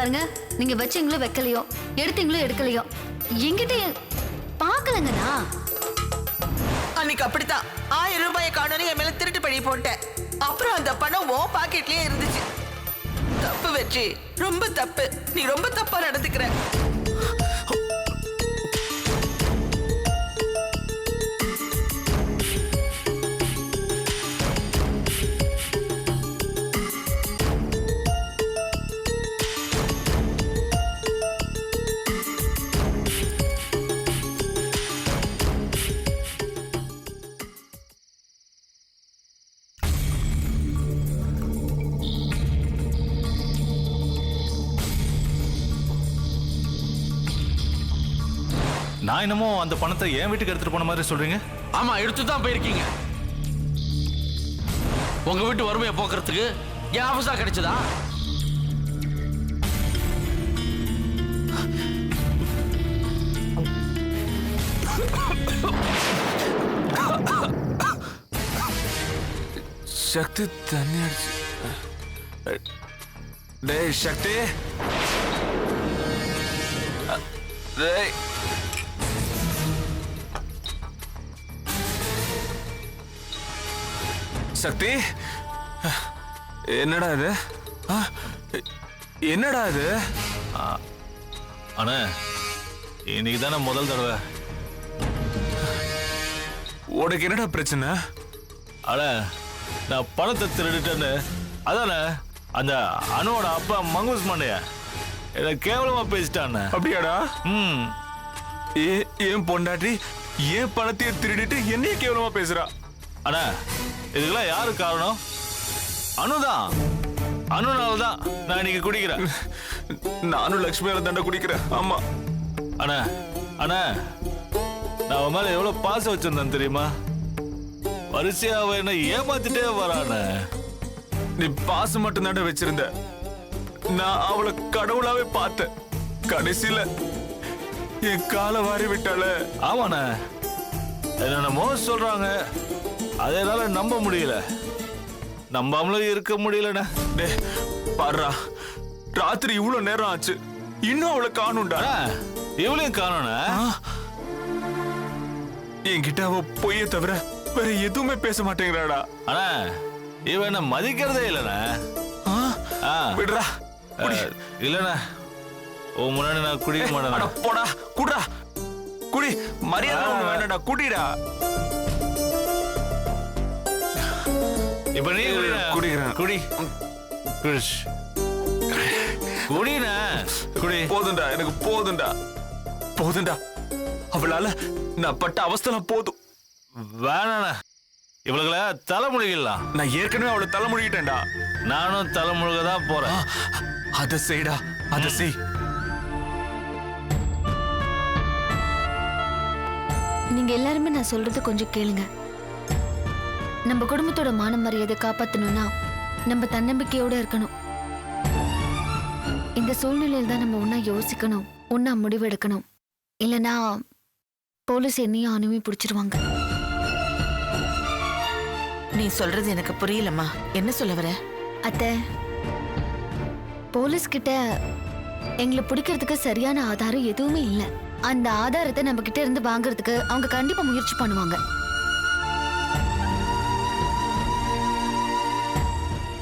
பாருங்க, நீங்க வச்சீங்களோ வைக்கலையோ, எடுத்தீங்களோ எடுக்கலையோ, என்கிட்ட பாக்கலங்கண்ணா. அன்னைக்கு அப்படித்தான் 1000 ரூபாயை காணோன்னு என் மேல திருட்டு பழி போட்டேன். அப்புறம் அந்த பணம் உன் பாக்கெட்லயே இருந்துச்சு. தப்பு வெற்றி, ரொம்ப தப்பு. நீ ரொம்ப தப்பா நடந்துக்கிற. நான் என்னமோ அந்த பணத்தை என் வீட்டுக்கு எடுத்துட்டு போன மாதிரி சொல்றீங்க. ஆமா, எடுத்து தான் போயிருக்கீங்க. உங்க வீட்டு வறுமையை போக்குறதுக்கு என் ஆபீஸா கிடைச்சதா? சக்தி தண்ணி அடிச்சு. டேய் சக்தி, டேய் சக்தி, என்னடா இது? என்னடா இது? அண்ணா, இன்னைக்கு தானே முதல் தடவை. உனக்கு என்னடா பிரச்சனை? அட, நான் பணத்தை திருடிட்டேன்னு அதானே அந்த அனுவோட அப்பா மங்கூஸ் மண்டைய இதை கேவலமா பேசிட்டான். அப்படியாடா? ஏன் பொண்டாட்டி ஏன் பணத்தையே திருடிட்டு என்னைய கேவலமா பேசுறா? அண்ணா, இதுக்கெல்லாம் யாரு காரணம்? அனுதான். அனுனாலதான் நான் இன்னைக்கு குடிக்கிறேன். நானும் லட்சுமியால தண்டை குடிக்கிறேன். ஆமா அண்ணா. அண்ணா, நான் அவன் மேல எவ்வளவு பாசம் வச்சிருந்தேன் தெரியுமா? வரிசையா அவ என்ன ஏமாத்திட்டே வரான. நீ பாசம் மட்டும் தாண்ட வச்சிருந்த. நான் அவளை கடவுளாவே பார்த்தேன். கடைசியில என் காலை வாரி விட்டாள. ஆமாண்ணா, என்னென்னமோ சொல்றாங்க, அதனால நம்ப முடியல. நம்பாமலும் இருக்க முடியலண்ணா. டே பாடுறா, ராத்திரி இவ்வளவு நேரம் ஆச்சு, இன்னும் அவளை காணும்டா. இவளையும் காணோண்ணா. என்கிட்ட அவ பொய்ய தவிர வேற எதுவுமே பேச மாட்டேங்கிறாடா. அண்ணா, இவன் என்ன மதிக்கிறதே இல்லண்ணா. விடுறா. இல்லண்ணா, உன் முன்னாடி நான் குடிக்க மாட்டேன். போடா, குடுறா, குடி. மரியாதை ஒண்ணு வேண்டாம்டா, குடிடா. இப்ப நீ குடிக்கிறேன். குடி குடிண்ணா, குடி. போதும்டா, எனக்கு போதும்டா, போதும்டா. அவளால நான் பட்ட அவஸ்தலாம் போதும். வேணாண்ணா, இவளுகளை தலைமுழுகிடலாம். நான் ஏற்கனவே அவளை தலைமுழுகிட்டேன்டா. நானும் தலைமுழுக தான் போறேன். அதை செய்டா, அதை செய். நீங்க எல்லாருமே நான் சொல்றது கொஞ்சம் கேளுங்க. நம்ம குடும்பத்தோட மான மரியாதை காப்பாத்தணும்னா நம்ம தன்னம்பிக்கையோட இருக்கணும். இந்த சூழ்நிலையில் தான் நம்ம ஒன்னா யோசிக்கணும், ஒன்னா முடிவெடுக்கணும். இல்லைன்னா போலீஸ் என்னையும் அனுமதி பிடிச்சிருவாங்க. நீ சொல்றது எனக்கு புரியலம்மா. என்ன சொல்ல வர? அத்தை, போலீஸ் கிட்ட எங்களை பிடிக்கிறதுக்கு சரியான ஆதாரம் எதுவுமே இல்லை. அந்த ஆதாரத்தை நம்ம கிட்ட இருந்து வாங்குறதுக்கு அவங்க கண்டிப்பா முயற்சி பண்ணுவாங்க.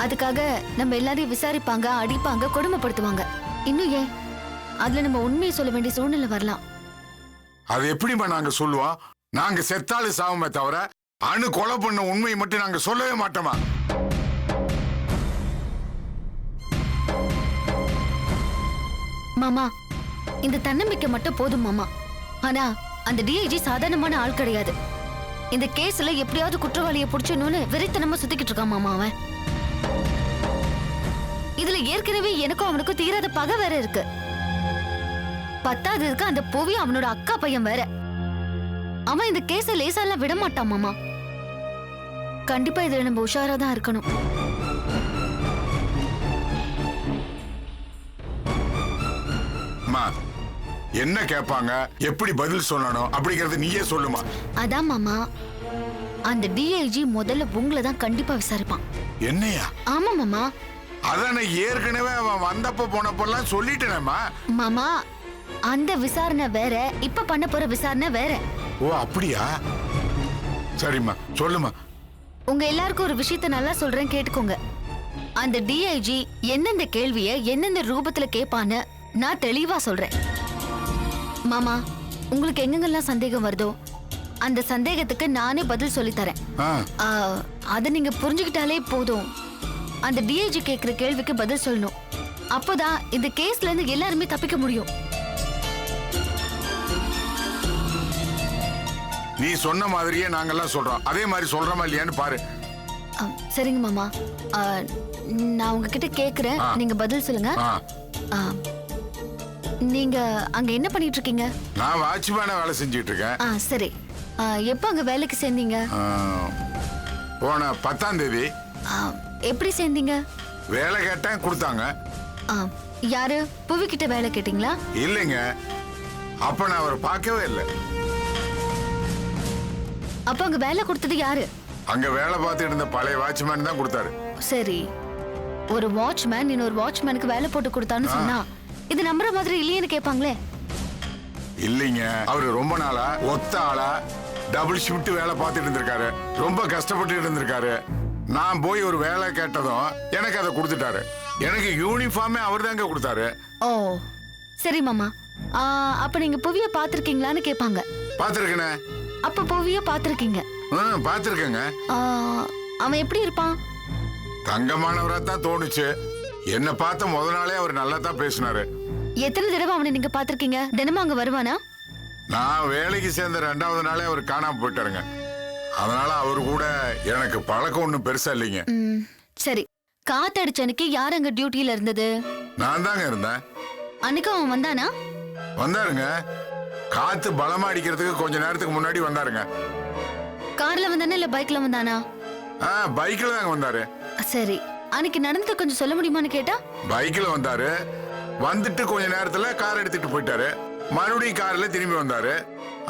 அதுக்காக நம்ம எல்லாரையும் விசாரிப்பாங்க, அடிப்பாங்க, கொடுமைப்படுத்துவாங்க. இன்னும் ஏன் அதுல நம்ம உண்மையை சொல்ல வேண்டிய சூழ்நிலை வரலாம். அது எப்படிமா நாங்க சொல்லுவோம்? நாங்க செத்தாலும் சாவுமே தவிர அணு கொலை பண்ண உண்மையை மட்டும் நாங்க சொல்லவே மாட்டோமா? மாமா, இந்த தன்னம்பிக்கை மட்டும் போதும் மாமா. ஆனா அந்த டிஐஜி சாதாரணமான ஆள் கிடையாது. இந்த கேஸ்ல எப்படியாவது குற்றவாளியை பிடிச்சணும்னு வெறித்தனமா சுத்திக்கிட்டு இருக்கான் மாமா அவன். இதுல ஏற்கனவே எனக்கும் அவனுக்கும் தீராத பகை வேற இருக்கு. பத்தாததுக்கு அந்த புவி அவனோட அக்கா பையன் வேற. அவன் இந்த கேஸ லேசாலாம் விட மாட்டான் மாமா. கண்டிப்பா இதுல நம்ம உஷாரா தான் இருக்கணும். என்ன கேட்பாங்க, எப்படி பதில் சொல்லணும் அப்படிங்கறது நீயே சொல்லுமா. அதான் மாமா, அந்த டிஐஜி முதல்ல உங்களை தான் கண்டிப்பா விசாரிப்பான். என்னையா? ஆமா மாமா, அதானே ஏற்கனவே அவன் வந்தப்ப போனப்பெல்லாம் சொல்லிட்டேனேம்மா. மாமா அந்த விசாரணை வேற, இப்ப பண்ண போற விசாரணை வேற. ஓ அப்படியா? சரிம்மா சொல்லுமா. உங்க எல்லாருக்கும் ஒரு விஷயத்த நல்லா சொல்றேன், கேட்டுக்கோங்க. அந்த டிஐஜி எந்தெந்த கேள்விய எந்தெந்த ரூபத்துல கேட்பான்னு நான் தெளிவா சொல்றேன். மாமா உங்களுக்கு எங்கெங்கெல்லாம் சந்தேகம் வருதோ அந்த சந்தேகத்துக்கு நானே பதில் சொல்லி தரேன். அதை நீங்க புரிஞ்சுக்கிட்டாலே போதும். அந்த டிஐஜி கேட்கிற கேள்விக்கு பதில் சொல்லணும். அப்போதான் இந்த கேஸ்ல இருந்து எல்லாருமே தப்பிக்க முடியும். நீ சொன்ன மாதிரியே நாங்கெல்லாம் சொல்றோம். அதே மாதிரி சொல்றோமா இல்லையான்னு பாரு. சரிங்க மாமா, நான் உங்ககிட்ட கேக்குறேன், நீங்க பதில் சொல்லுங்க. நீங்க அங்க என்ன பண்ணிட்டு இருக்கீங்க? நான் வாட்ச்மேனா வேலை செஞ்சுட்டு இருக்கேன். சரி, எப்ப அங்க வேலைக்கு சேர்ந்தீங்க? போன 10ஆம் தேதி. எப்படி சேர்ந்தீங்க? வேலை கேட்டேன், கொடுத்தாங்க. யாரு? புவி கிட்ட வேலை கேட்டீங்களா? இல்லைங்க, அப்ப நான் அவரை பார்க்கவே இல்லை. அப்ப அங்க வேலை கொடுத்தது யாரு? அங்க வேலை பார்த்துட்டு இருந்த பழைய வாட்ச்மேன் தான் கொடுத்தாரு. சரி, ஒரு வாட்ச்மேன் இன்னொரு வாட்ச்மேனுக்கு வேலை போட்டு கொடுத்தான்னு சொன்னா இது நம்புற மாதிரி இல்லையேன்னு கேட்பாங்களே. இல்லைங்க, அவரு ரொம்ப நாளா ஒத்த ஆளா டபுள் ஷிஃப்ட் வேலை பார்த்துட்டு இருந்திருக்காரு. ரொம்ப கஷ்டப்பட்டு இருந்திருக்காரு. நான் போய் ஒரு வேலை கேட்டதும் எனக்கு அதை கொடுத்துட்டாரு. எனக்கு யூனிஃபார்மே அவர் தாங்க கொடுத்தாரு. ஓ சரி மாமா, அப்ப நீங்க புவிய பாத்திருக்கீங்களான்னு கேட்பாங்க. பாத்திருக்கேனே. அப்ப புவிய பாத்திருக்கீங்க? பாத்திருக்கேங்க. அவன் எப்படி இருப்பான்? தங்கமானவரா தான் தோணுச்சு. என்ன பார்த்த முத நாளே அவர் நல்லா தான் பேசினாரு. எத்தனை தடவை அவனை நீங்க பாத்திருக்கீங்க? தினமும் அங்க வருவானா? நான் வேலைக்கு சேர்ந்த 2வது நாளே அவர் காணாம போயிட்டாருங்க. அதனால அவரு கூட எனக்கு பழக்கம் ஒண்ணும் பெருசா இல்லைங்க. சரி, காத்தடிச்ச அன்னைக்கு யார் அங்க டியூட்டில இருந்தது? நான் தாங்க இருந்தேன். அன்னைக்கு அவன் வந்தானா? வந்தாருங்க. காத்து பலமா அடிக்கிறதுக்கு கொஞ்ச நேரத்துக்கு முன்னாடி வந்தாருங்க. கார்ல வந்தானா இல்ல பைக்ல வந்தானா? பைக்ல தாங்க வந்தாரு. சரி, அன்னைக்கு நடந்தது கொஞ்சம் சொல்ல முடியுமான்னு கேட்டா? பைக்ல வந்தாரு. வந்துட்டு கொஞ்ச நேரத்துல கார் எடுத்துட்டு போயிட்டாரு. மறுபடியும் கார்ல திரும்பி வந்தாரு.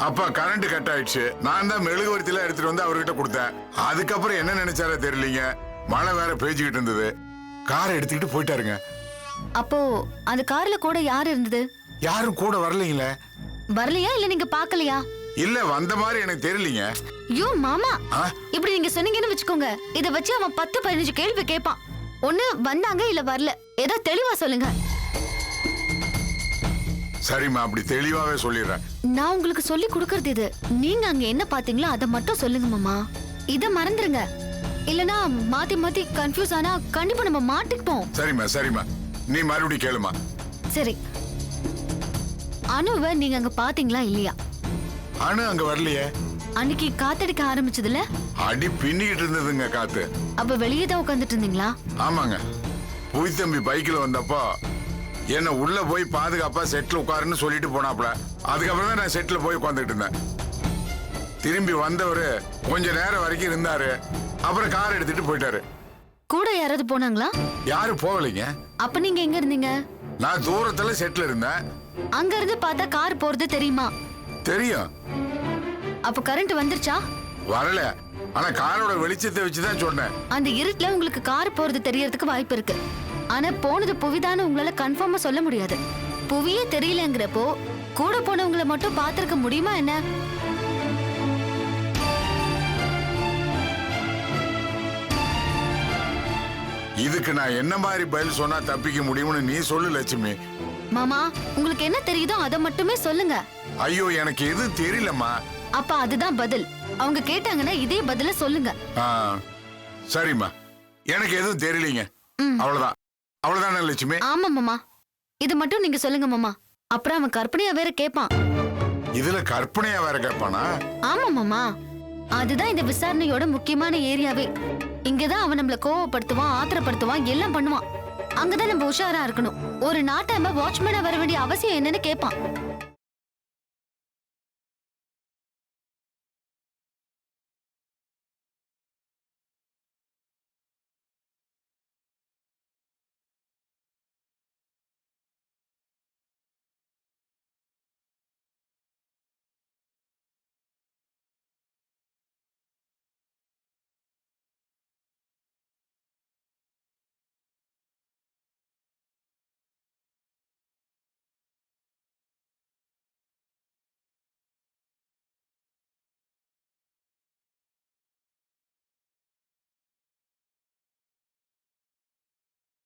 அப்ப கரண்ட் கட் ஆயிடுச்சு. நான் தான் மெழுகுவர்த்தில எடுத்துட்டு வந்து அவர்கிட்ட கொடுத்தேன். அதுக்கப்புறம் என்ன நினைச்சாரோ தெரியலீங்க, மழை வேற பேஞ்சுக்கிட்டு இருந்தது. காரை எடுத்துக்கிட்டு போயிட்டாருங்க. அப்போ அந்த கார்ல கூட யார் இருந்தது? யாரும் கூட வரலீங்களே. வரலையா இல்ல நீங்க பாக்கலையா? இல்ல, வந்த மாதிரி எனக்கு தெரியலீங்க. ஐயோ மாமா, இப்படி நீங்க சொன்னீங்கன்னு வச்சுக்கோங்க, இத வச்சு அவன் 10-15 கேள்வி கேட்பான். ஒண்ணு வந்தாங்க இல்ல வரல, ஏதோ தெளிவா சொல்லுங்க. சரிம்மா, அப்படி தெளிவாவே சொல்லிடுறேன். நான் உங்களுக்கு சொல்லி கொடுக்கறது இது. நீங்க அங்க என்ன பாத்தீங்களோ அதை மட்டும் சொல்லுங்க மாமா. இத மறந்துருங்க, இல்லனா மாத்தி மாத்தி கன்ஃபியூஸ் ஆனா கண்டிப்பா நம்ம மாட்டிப்போம். சரிம்மா சரிம்மா, நீ மறுபடியும் கேளுமா. சரி, அனுவை நீங்க அங்க பாத்தீங்களா இல்லையா? அனு அங்க வரலையே. அன்னைக்கு காத்தடிக்க ஆரம்பிச்சதுல அடி பின்னிக்கிட்டு இருந்ததுங்க காத்து. அப்ப வெளியே தான் உட்காந்துட்டு இருந்தீங்களா? ஆமாங்க. புய் தம்பி பைக்ல வந்தப்போ என்ன உள்ள போய் பாதுகாப்பா செட்ல உட்காருன்னு சொல்லிட்டு போனாப்ல. அதுக்கப்புறம் தான் நான் செட்ல போய் உட்காந்துட்டு இருந்தேன். திரும்பி வந்தவரு கொஞ்ச நேரம் வரைக்கும் இருந்தாரு. அப்புறம் கார் எடுத்துட்டு போயிட்டாரு. கூட யாராவது போனாங்களா? யாரும் போகலைங்க. அப்ப நீங்க எங்க இருந்தீங்க? நான் தூரத்துல செட்ல இருந்தேன். அங்க இருந்து பார்த்தா கார் போறது தெரியுமா? தெரியும். அப்ப கரண்ட் வந்துருச்சா? வரல, ஆனா காரோட வெளிச்சத்தை வச்சுதான் சொன்னேன். அந்த இருட்டுல உங்களுக்கு கார் போறது தெரியறதுக்கு வாய்ப்பு இருக்கு. ஆனா போனது புவிதான்னு உங்களால கன்ஃபார்மா சொல்ல முடியாது. புவியே தெரியலங்கிறப்போ கூட போனவங்களை மட்டும் பாத்திருக்க முடியுமா என்ன? இதுக்கு நான் என்ன மாதிரி பதில் சொன்னா தப்பிக்க முடியும்னு நீ சொல்லு லட்சுமி. மாமா, உங்களுக்கு என்ன தெரியுதோ அதை மட்டுமே சொல்லுங்க. ஐயோ, எனக்கு எதுவும் தெரியலம்மா. அப்ப அதுதான் பதில். அவங்க கேட்டாங்கன்னா இதே பதில சொல்லுங்க. சரிம்மா, எனக்கு எதுவும் தெரியலீங்க. அவ்வளவுதான். அவ்வளவுதானே லட்சுமி? ஆமா மாமா, இது மட்டும் நீங்க சொல்லுங்க மாமா. அப்புறம் அவன் கற்பனையா வேற கேட்பான். இதுல கற்பனையா வேற கேட்பானா? ஆமா மாமா, அதுதான் இந்த விசாரணையோட முக்கியமான ஏரியாவே. இங்கதான் அவன் நம்மள கோவப்படுத்துவான், ஆத்திரப்படுத்துவான், எல்லாம் பண்ணுவான். அங்கதான் நம்ம உஷாரா இருக்கணும். ஒரு நாட்டாம வாட்ச்மேனா வர வேண்டிய அவசியம் என்னன்னு கேட்பான்.